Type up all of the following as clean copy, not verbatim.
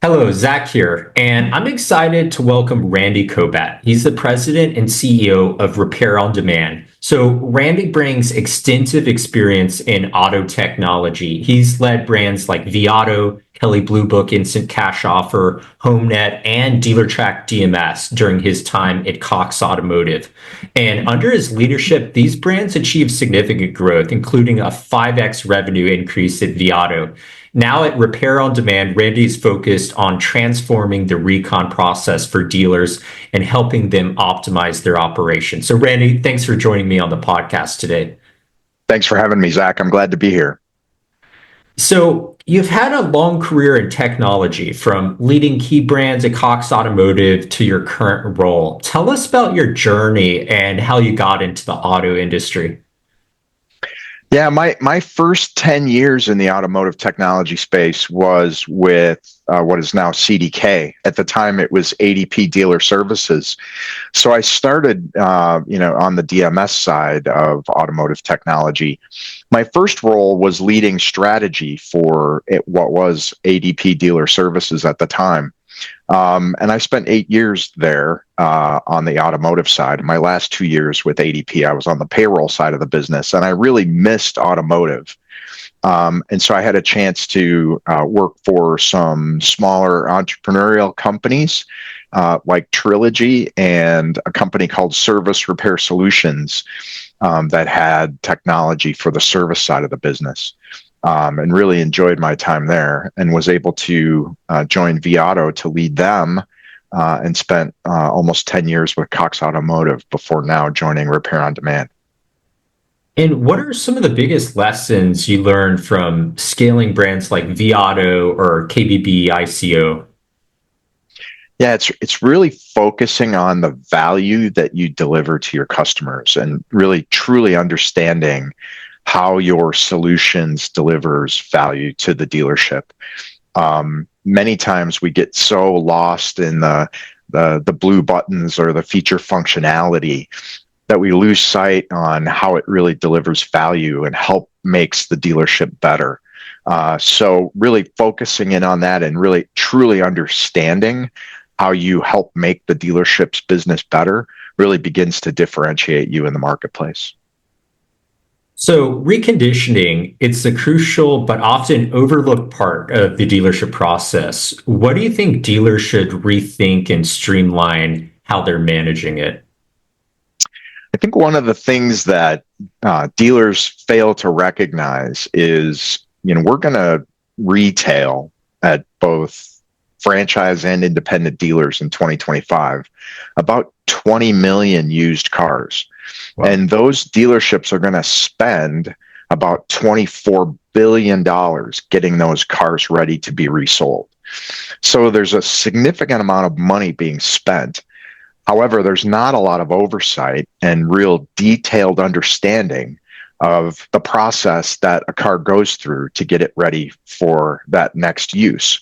Hello, Zach here, and I'm excited to welcome Randy Kobat. He's the president and CEO of Repair on Demand. So, Randy brings extensive experience in auto technology. He's led brands like vAuto, Kelley Blue Book Instant Cash Offer, HomeNet, and DealerTrack DMS during his time at Cox Automotive. And under his leadership, these brands achieved significant growth, including a 5x revenue increase at vAuto. Now at Repair on Demand, Randy's focused on transforming the recon process for dealers and helping them optimize their operation. So, Randy, thanks for joining me on the podcast today. Thanks for having me, Zach. I'm glad to be here. So, you've had a long career in technology, from leading key brands at Cox Automotive to your current role. Tell us about your journey and how you got into the auto industry. Yeah, my first 10 years in the automotive technology space was with what is now CDK. At the time, it was ADP Dealer Services. So I started, on the DMS side of automotive technology. My first role was leading strategy for what was ADP Dealer Services at the time. And I spent 8 years there on the automotive side. My last 2 years with ADP, I was on the payroll side of the business, and I really missed automotive. And so I had a chance to work for some smaller entrepreneurial companies like Trilogy and a company called Service Repair Solutions that had technology for the service side of the business. And really enjoyed my time there, and was able to join vAuto to lead them, and spent almost 10 years with Cox Automotive before now joining Repair on Demand. And what are some of the biggest lessons you learned from scaling brands like vAuto or KBB ICO? Yeah, it's really focusing on the value that you deliver to your customers and really truly understanding how your solutions delivers value to the dealership. Many times we get so lost in the blue buttons or the feature functionality that we lose sight on how it really delivers value and help makes the dealership better. So really focusing in on that and really truly understanding how you help make the dealership's business better really begins to differentiate you in the marketplace. So, reconditioning, it's a crucial but often overlooked part of the dealership process. What do you think dealers should rethink and streamline how they're managing it? I think one of the things that dealers fail to recognize is, we're going to retail at both franchise and independent dealers in 2025 about 20 million used cars. Wow. And those dealerships are going to spend about $24 billion getting those cars ready to be resold. So there's a significant amount of money being spent. However, there's not a lot of oversight and real detailed understanding of the process that a car goes through to get it ready for that next use.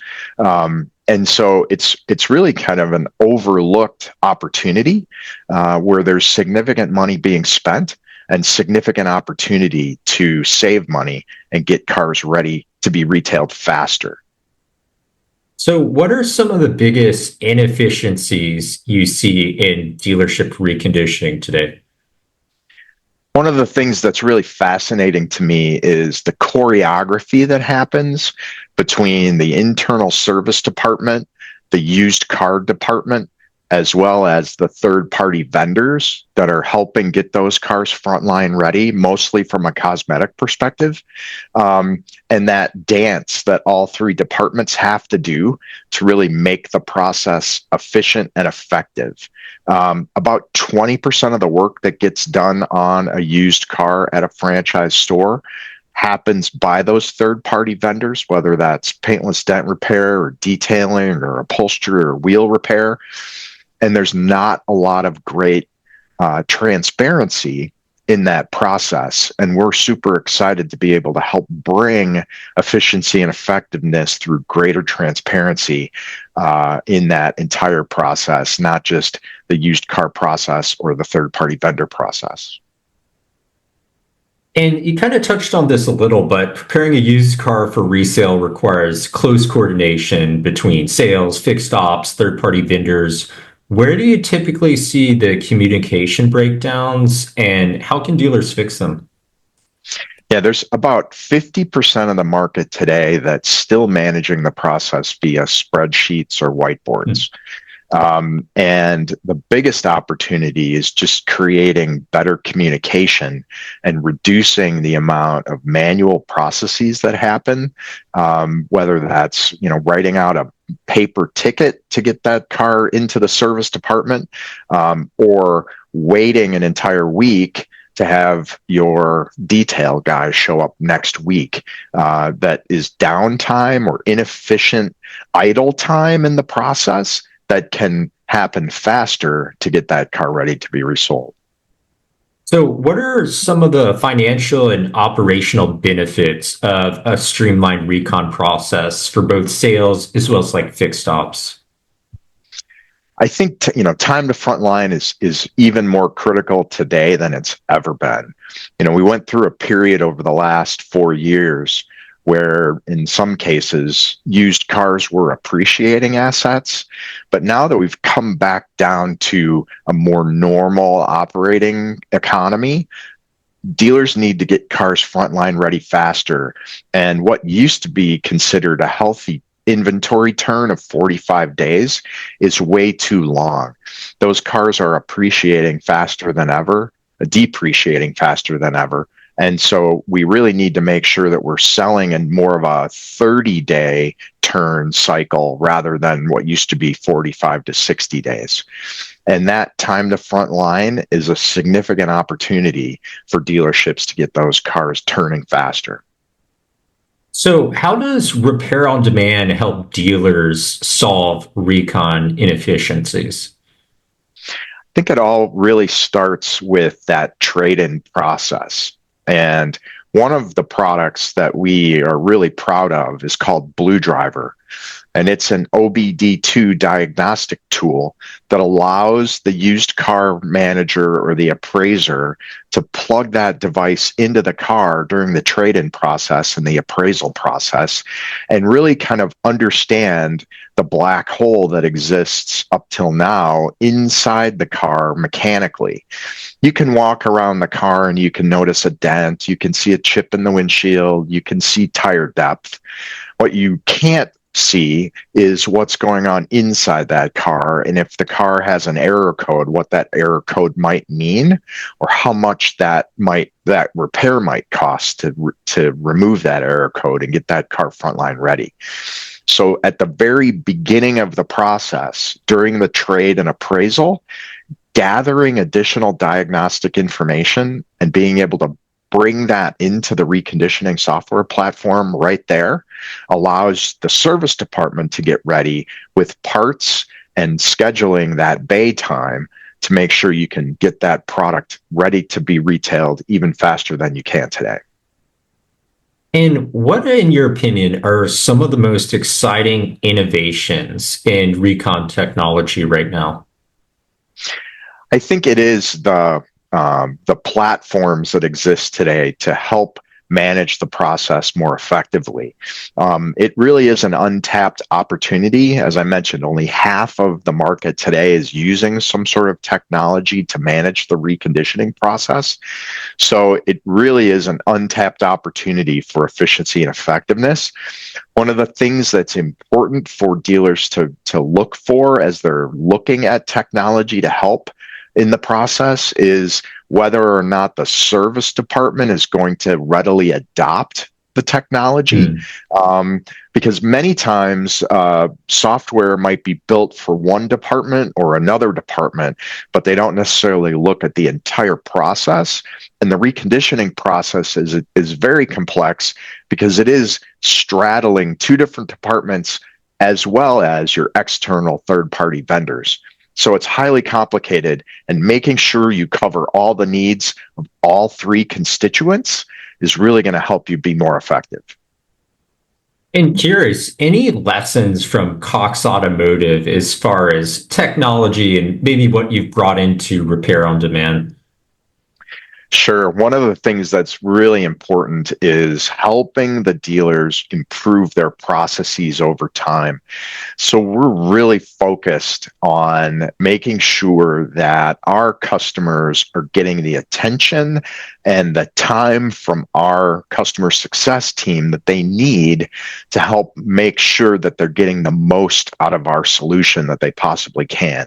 And so it's really kind of an overlooked opportunity where there's significant money being spent and significant opportunity to save money and get cars ready to be retailed faster. So, what are some of the biggest inefficiencies you see in dealership reconditioning today? One of the things that's really fascinating to me is the choreography that happens between the internal service department, the used car department, as well as the third-party vendors that are helping get those cars frontline ready, mostly from a cosmetic perspective. And that dance that all three departments have to do to really make the process efficient and effective. About 20% of the work that gets done on a used car at a franchise store happens by those third-party vendors, whether that's paintless dent repair or detailing or upholstery or wheel repair. And there's not a lot of great transparency in that process. And we're super excited to be able to help bring efficiency and effectiveness through greater transparency in that entire process, not just the used car process or the third-party vendor process. And you kind of touched on this a little, but preparing a used car for resale requires close coordination between sales, fixed ops, third-party vendors. Where do you typically see the communication breakdowns, and how can dealers fix them? Yeah, there's about 50% of the market today that's still managing the process via spreadsheets or whiteboards. And the biggest opportunity is just creating better communication and reducing the amount of manual processes that happen, whether that's, writing out a paper ticket to get that car into the service department, or waiting an entire week to have your detail guys show up next week. That is downtime or inefficient idle time in the process that can happen faster to get that car ready to be resold. So, what are some of the financial and operational benefits of a streamlined recon process for both sales as well as like fixed ops? I think time to frontline is even more critical today than it's ever been. We went through a period over the last 4 years where in some cases used cars were appreciating assets, but now that we've come back down to a more normal operating economy, dealers need to get cars frontline ready faster. And what used to be considered a healthy inventory turn of 45 days is way too long. Those cars are appreciating faster than ever, depreciating faster than ever. And so we really need to make sure that we're selling in more of a 30-day turn cycle rather than what used to be 45 to 60 days. And that time to front line is a significant opportunity for dealerships to get those cars turning faster. So, how does repair on demand help dealers solve recon inefficiencies? I think it all really starts with that trade-in process. And one of the products that we are really proud of is called Blue Driver. And it's an OBD2 diagnostic tool that allows the used car manager or the appraiser to plug that device into the car during the trade-in process and the appraisal process and really kind of understand the black hole that exists up till now inside the car mechanically. You can walk around the car and you can notice a dent, you can see a chip in the windshield, you can see tire depth. What you can't see is what's going on inside that car, and if the car has an error code, what that error code might mean, or how much that repair might cost to remove that error code and get that car frontline ready. So at the very beginning of the process, during the trade and appraisal, gathering additional diagnostic information and being able to bring that into the reconditioning software platform right there allows the service department to get ready with parts and scheduling that bay time to make sure you can get that product ready to be retailed even faster than you can today. And what, in your opinion, are some of the most exciting innovations in recon technology right now? I think it is the platforms that exist today to help manage the process more effectively. It really is an untapped opportunity. As I mentioned, only half of the market today is using some sort of technology to manage the reconditioning process. So it really is an untapped opportunity for efficiency and effectiveness. One of the things that's important for dealers to look for as they're looking at technology to help in the process is whether or not the service department is going to readily adopt the technology. Because many times software might be built for one department or another department, but they don't necessarily look at the entire process. And the reconditioning process is very complex because it is straddling two different departments as well as your external third-party vendors. So it's highly complicated, and making sure you cover all the needs of all three constituents is really going to help you be more effective. And curious, any lessons from Cox Automotive as far as technology and maybe what you've brought into repair on demand? Sure. One of the things that's really important is helping the dealers improve their processes over time. So we're really focused on making sure that our customers are getting the attention and the time from our customer success team that they need to help make sure that they're getting the most out of our solution that they possibly can.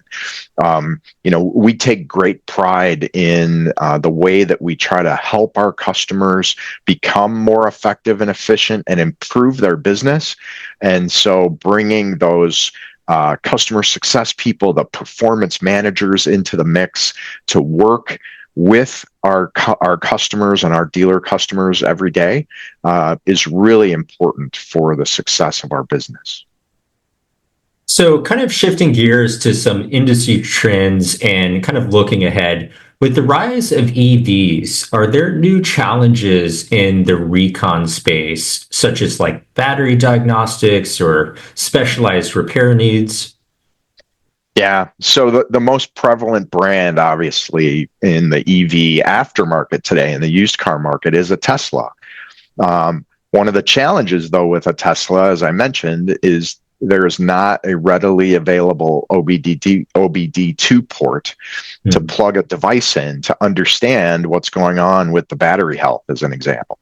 We take great pride in the way that we try to help our customers become more effective and efficient and improve their business. And so bringing those customer success people, the performance managers into the mix to work with our customers and our dealer customers every day is really important for the success of our business. So, kind of shifting gears to some industry trends and kind of looking ahead, with the rise of EVs, are there new challenges in the recon space, such as like battery diagnostics or specialized repair needs? Yeah. So the most prevalent brand, obviously, in the EV aftermarket today, in the used car market, is a Tesla. One of the challenges, though, with a Tesla, as I mentioned, is there is not a readily available OBD2 port to plug a device in to understand what's going on with the battery health, as an example.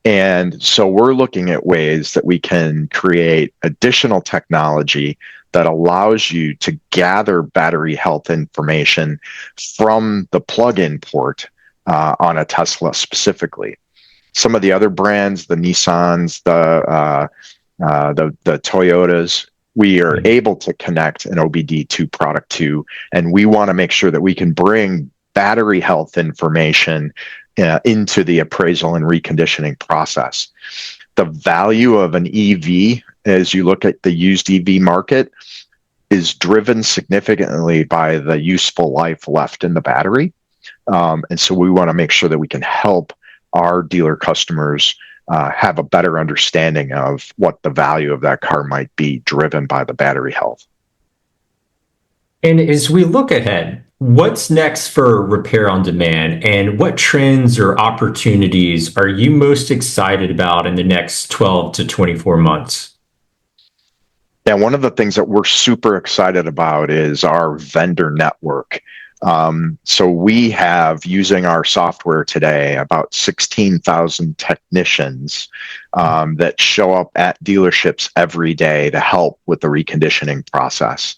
And so we're looking at ways that we can create additional technology that allows you to gather battery health information from the plug-in port on a Tesla specifically. Some of the other brands, the Nissans, the Toyotas, we are able to connect an OBD2 product to, and we want to make sure that we can bring battery health information into the appraisal and reconditioning process. The value of an EV, as you look at the used EV market, is driven significantly by the useful life left in the battery. And so we want to make sure that we can help our dealer customers have a better understanding of what the value of that car might be driven by the battery health. And as we look ahead, what's next for repair on demand, and what trends or opportunities are you most excited about in the next 12 to 24 months? Yeah, one of the things that we're super excited about is our vendor network. So we have, using our software today, about 16,000 technicians that show up at dealerships every day to help with the reconditioning process.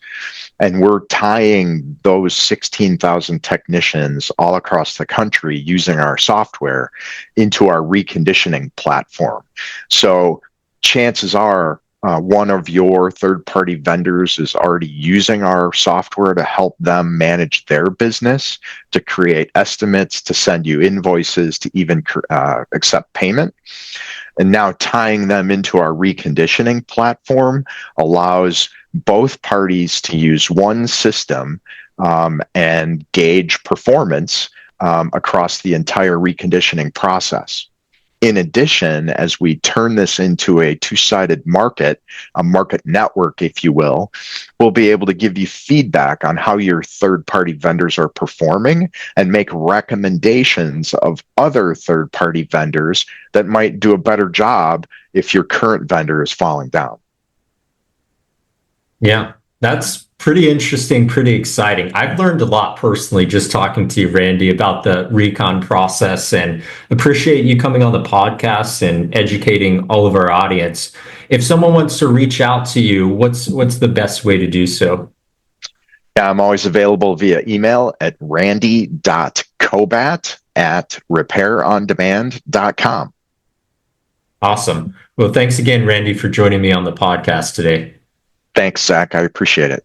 And we're tying those 16,000 technicians all across the country using our software into our reconditioning platform. So chances are, one of your third-party vendors is already using our software to help them manage their business, to create estimates, to send you invoices, to even accept payment. And now tying them into our reconditioning platform allows both parties to use one system and gauge performance across the entire reconditioning process. In addition, as we turn this into a two-sided market, a market network, if you will, we'll be able to give you feedback on how your third-party vendors are performing and make recommendations of other third-party vendors that might do a better job if your current vendor is falling down. Yeah, that's pretty interesting, pretty exciting. I've learned a lot personally just talking to you, Randy, about the recon process, and appreciate you coming on the podcast and educating all of our audience. If someone wants to reach out to you, what's the best way to do so? Yeah, I'm always available via email at randy.kobat@repairondemand.com. Awesome. Well, thanks again, Randy, for joining me on the podcast today. Thanks, Zach. I appreciate it.